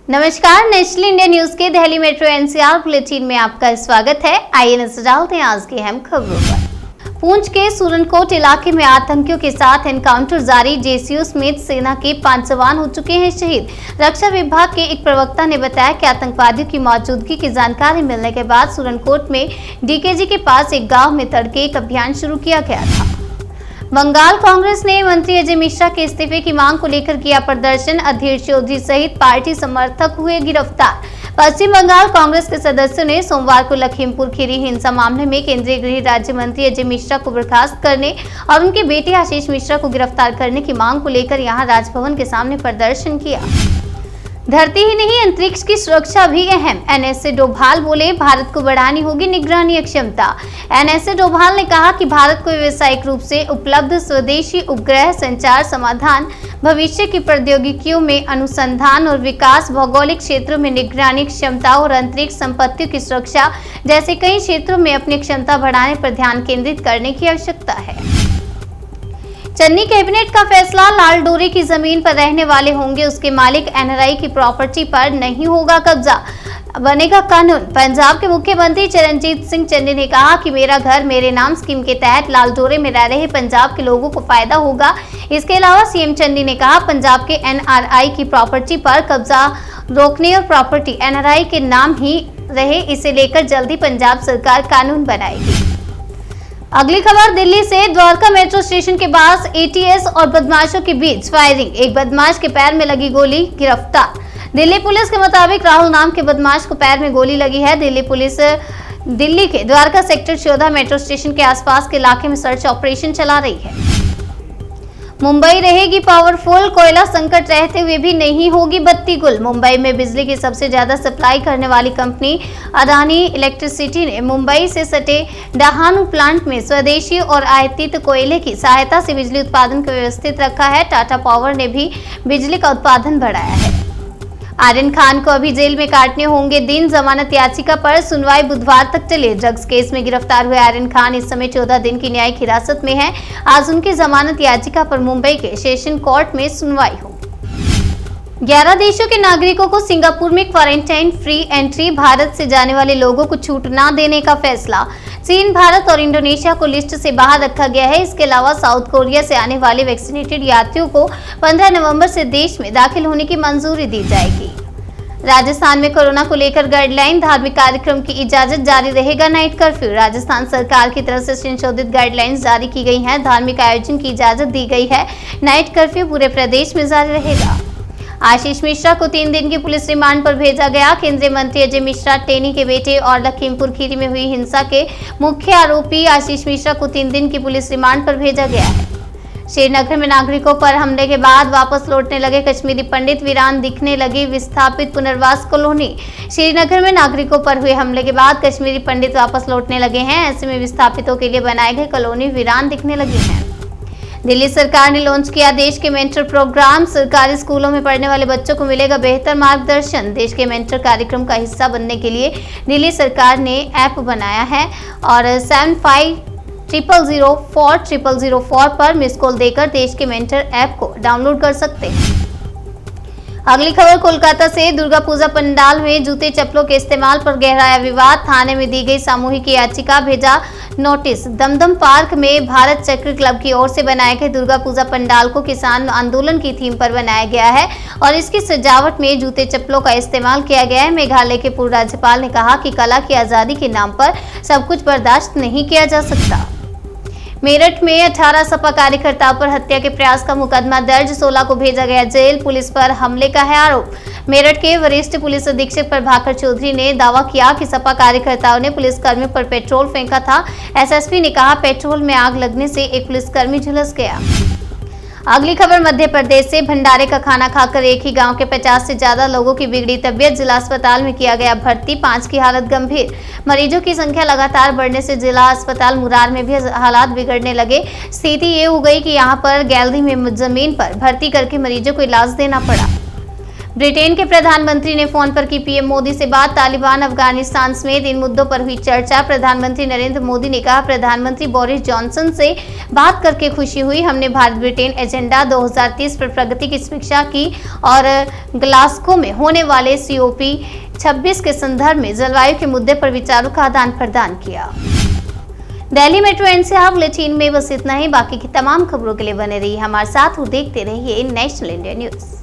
नमस्कार, national India news के Delhi metro NCR bulletin में आपका स्वागत है। आइए नजर डालते हैं आज की अहम खबरों पर। पुंछ के सूरनकोट इलाके में आतंकियों के साथ एनकाउंटर जारी, जेसीयू समेत सेना के 5 जवान हो चुके हैं शहीद। रक्षा विभाग के एक प्रवक्ता ने बताया कि आतंकवादियों की मौजूदगी की जानकारी मिलने के बाद सूरनकोट में डीकेजी के पास एक गाँव में तड़के एक अभियान शुरू किया गया था। बंगाल कांग्रेस ने मंत्री अजय मिश्रा के इस्तीफे की मांग को लेकर किया प्रदर्शन, अधीर चौधरी सहित पार्टी समर्थक हुए गिरफ्तार। पश्चिम बंगाल कांग्रेस के सदस्यों ने सोमवार को लखीमपुर खीरी हिंसा मामले में केंद्रीय गृह राज्य मंत्री अजय मिश्रा को बर्खास्त करने और उनके बेटे आशीष मिश्रा को गिरफ्तार करने की मांग को लेकर यहां राजभवन के सामने प्रदर्शन किया। धरती ही नहीं, अंतरिक्ष की सुरक्षा भी अहम, एनएसए डोभाल बोले, भारत को बढ़ानी होगी निगरानी क्षमता। एनएसए डोभाल ने कहा कि भारत को व्यावसायिक रूप से उपलब्ध स्वदेशी उपग्रह संचार समाधान, भविष्य की प्रौद्योगिकियों में अनुसंधान और विकास, भौगोलिक क्षेत्रों में निगरानी क्षमता और अंतरिक्ष संपत्तियों की सुरक्षा जैसे कई क्षेत्रों में अपनी क्षमता बढ़ाने पर ध्यान केंद्रित करने की आवश्यकता है। चन्नी कैबिनेट का फैसला, लाल डोरे की जमीन पर रहने वाले होंगे उसके मालिक, एनआरआई की प्रॉपर्टी पर नहीं होगा कब्जा, बनेगा कानून। पंजाब के मुख्यमंत्री चरणजीत सिंह चन्नी ने कहा कि मेरा घर मेरे नाम स्कीम के तहत लाल डोरे में रह रहे पंजाब के लोगों को फायदा होगा। इसके अलावा सीएम चन्नी ने कहा, पंजाब के एनआरआई की प्रॉपर्टी पर कब्जा रोकने और प्रॉपर्टी एनआरआई के नाम ही रहे, इसे लेकर जल्दी पंजाब सरकार कानून बनाएगी। अगली खबर दिल्ली से, द्वारका मेट्रो स्टेशन के पास एटीएस और बदमाशों के बीच फायरिंग, एक बदमाश के पैर में लगी गोली, गिरफ्तार। दिल्ली पुलिस के मुताबिक राहुल नाम के बदमाश को पैर में गोली लगी है। दिल्ली पुलिस दिल्ली के द्वारका सेक्टर 14 मेट्रो स्टेशन के आसपास के इलाके में सर्च ऑपरेशन चला रही है। मुंबई रहेगी पावरफुल, कोयला संकट रहते हुए भी नहीं होगी बत्ती गुल। मुंबई में बिजली की सबसे ज्यादा सप्लाई करने वाली कंपनी अदानी इलेक्ट्रिसिटी ने मुंबई से सटे डाहानू प्लांट में स्वदेशी और आयातित कोयले की सहायता से बिजली उत्पादन को व्यवस्थित रखा है। टाटा पावर ने भी बिजली का उत्पादन बढ़ाया है। आर्यन खान को अभी जेल में काटने होंगे दिन, जमानत याचिका पर सुनवाई बुधवार तक चले। ड्रग्स केस में गिरफ्तार हुए आर्यन खान इस समय 14 दिन की न्यायिक हिरासत में है। आज उनकी जमानत याचिका पर मुंबई के सेशन कोर्ट में सुनवाई होगी। 11 देशों के नागरिकों को सिंगापुर में क्वारंटाइन फ्री एंट्री, भारत से जाने वाले लोगों को छूट न देने का फैसला। चीन, भारत और इंडोनेशिया को लिस्ट से बाहर रखा गया है। इसके अलावा साउथ कोरिया से आने वाले वैक्सीनेटेड यात्रियों को 15 नवंबर से देश में दाखिल होने की मंजूरी दी जाएगी। राजस्थान में कोरोना को लेकर गाइडलाइन, धार्मिक कार्यक्रम की इजाजत, जारी रहेगा नाइट कर्फ्यू। राजस्थान सरकार की तरफ से संशोधित गाइडलाइंस जारी की गई हैं। धार्मिक आयोजन की इजाजत दी गई है। नाइट कर्फ्यू पूरे प्रदेश में जारी रहेगा। आशीष मिश्रा को 3 दिन की पुलिस रिमांड पर भेजा गया। केंद्रीय मंत्री अजय मिश्रा, टेनी के बेटे और लखीमपुर खीरी में हुई हिंसा के मुख्य आरोपी आशीष मिश्रा को 3 दिन की पुलिस रिमांड पर भेजा गया है। श्रीनगर में नागरिकों पर हमले के बाद वापस लौटने लगे कश्मीरी पंडित, वीरान दिखने लगी विस्थापित पुनर्वास कॉलोनी। श्रीनगर में नागरिकों पर हुए हमले के बाद कश्मीरी पंडित वापस लौटने लगे हैं। ऐसे में विस्थापितों के लिए बनाए गए कॉलोनी वीरान दिखने लगी हैं। दिल्ली सरकार ने लॉन्च किया देश के मेंटर प्रोग्राम, सरकारी स्कूलों में पढ़ने वाले बच्चों को मिलेगा बेहतर मार्गदर्शन। देश के मेंटर कार्यक्रम का हिस्सा बनने के लिए दिल्ली सरकार ने ऐप बनाया है और 7500040004 पर मिस कॉल देकर देश के मेंटर ऐप को डाउनलोड कर सकते हैं। अगली खबर कोलकाता से, दुर्गा पूजा पंडाल में जूते चप्पलों के इस्तेमाल पर गहराया विवाद, थाने में दी गई सामूहिक याचिका, भेजा नोटिस। दमदम पार्क में भारत चक्र क्लब की ओर से बनाए गए दुर्गा पूजा पंडाल को किसान आंदोलन की थीम पर बनाया गया है और इसकी सजावट में जूते चप्पलों का इस्तेमाल किया गया है। मेघालय के पूर्व राज्यपाल ने कहा कि कला की आजादी के नाम पर सब कुछ बर्दाश्त नहीं किया जा सकता। मेरठ में 18 सपा कार्यकर्ताओं पर हत्या के प्रयास का मुकदमा दर्ज, 16 को भेजा गया जेल। पुलिस पर हमले का है आरोप। मेरठ के वरिष्ठ पुलिस अधीक्षक प्रभाकर चौधरी ने दावा किया कि सपा कार्यकर्ताओं ने पुलिसकर्मियों पर पेट्रोल फेंका था। एसएसपी ने कहा, पेट्रोल में आग लगने से एक पुलिसकर्मी झुलस गया। अगली खबर मध्य प्रदेश से, भंडारे का खाना खाकर एक ही गांव के 50 से ज्यादा लोगों की बिगड़ी तबीयत, जिला अस्पताल में किया गया भर्ती, 5 की हालत गंभीर। मरीजों की संख्या लगातार बढ़ने से जिला अस्पताल मुरार में भी हालात बिगड़ने लगे। स्थिति ये हो गई कि यहां पर गैलरी में जमीन पर भर्ती करके मरीजों को इलाज देना पड़ा। ब्रिटेन के प्रधानमंत्री ने फोन पर की पीएम मोदी से बात। तालिबान, अफगानिस्तान समेत इन मुद्दों पर हुई चर्चा। प्रधानमंत्री नरेंद्र मोदी ने कहा, प्रधानमंत्री बोरिस जॉनसन से बात करके खुशी हुई। हमने भारत ब्रिटेन एजेंडा 2030 पर प्रगति की समीक्षा की और ग्लासगो में होने वाले COP26 के संदर्भ में जलवायु के मुद्दे पर विचारों का आदान प्रदान किया। दिल्ली मेट्रो NCR बुलेटिन में बस इतना ही। बाकी की तमाम खबरों के लिए बने रहिए हमारे साथ और देखते रहिए नेशनल इंडिया न्यूज।